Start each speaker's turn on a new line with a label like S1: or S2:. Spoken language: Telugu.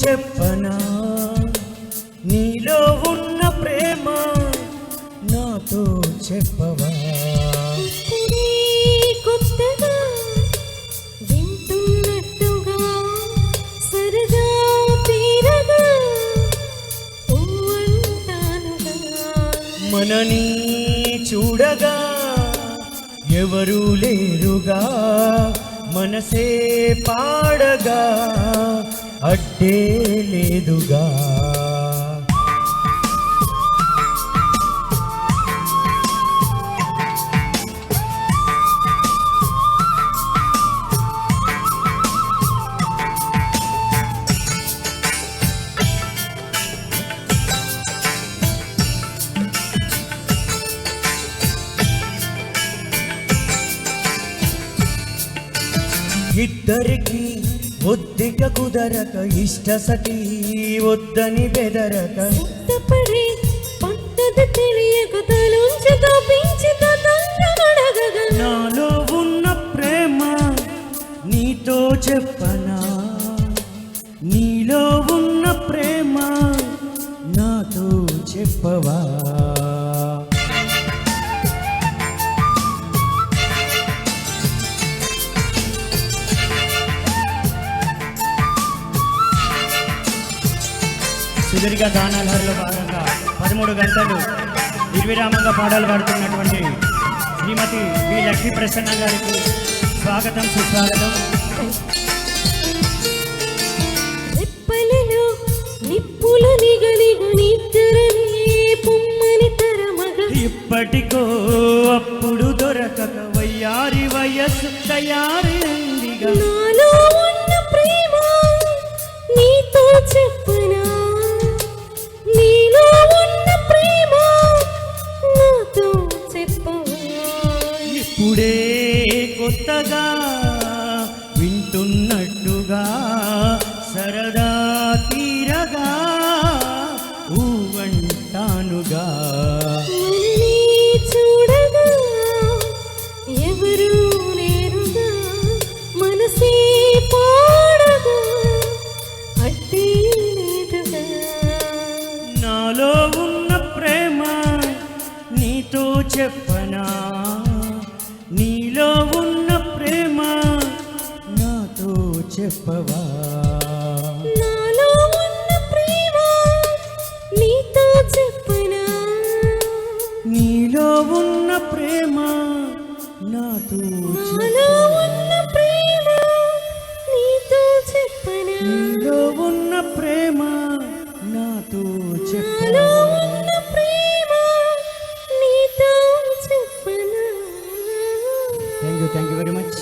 S1: చెప్పనా నీలో ఉన్న ప్రేమ నాతో చెప్పవా
S2: కొత్తగా వింటున్నట్టుగా సరదా తీరగా అంటానుగా
S1: మనని చూడగా ఎవరు లేరుగా మనసే పాడగా అడ్డే లేదుగా ఇద్దరికి ఒద్దిక కుదరక ఇష్ట సఖీ వద్దని బెదరక
S2: సిద్ధపడి పద్ధతి తెలియక తలుంచి తప్పించి తొందరగడగగా
S1: నాలో ఉన్న ప్రేమ నీతో చెప్పనా నీలో ఉన్న ప్రేమ నాతో చెప్పవా సుదీర్ఘ గానాలహరిలో భాగంగా 13 గంటలు నిర్విరామంగా పాటలు పాడుతున్నటువంటి శ్రీమతి వి లక్ష్మీ ప్రసన్న గారికి స్వాగతం సుస్వాగతం.
S2: రెప్పలలో నిప్పులు నిగనిగు నిద్రని పొమ్మని తరమగ
S1: ఇప్పటికో అప్పుడు దొరకక వయ్యారి వయస్సు తయారైందిగా
S2: నాలో ఉన్న ప్రేమ నీతో చెప్పనా నీలో ఉన్న ప్రేమ నాతో చెప్పవా
S1: ఇప్పుడే కొత్తగా వింటున్నట్టుగా సరదా తీరగా ఊవంటానుగా
S2: మనని చూడగా ఎవరు లేరుగా మనసే పాడగా అడ్డే లేదుగా
S1: నాలో ఉన్న ప్రేమ నీతో చెప్పనా నీలో ఉన్న ప్రేమ నాతో చెప్పవా
S2: నాలో ఉన్న ప్రేమ నీతో చెప్పనా
S1: నీలో ఉన్న ప్రేమ నాతో
S2: నాలో ఉన్న ప్రేమ నీతో చెప్పనా
S1: నీలో ఉన్న ప్రేమ నాతో
S2: నాలో ఉన్న ప్రేమ నీతో చెప్పనా
S1: థ్యాంక్ యూ వెరీ మచ్.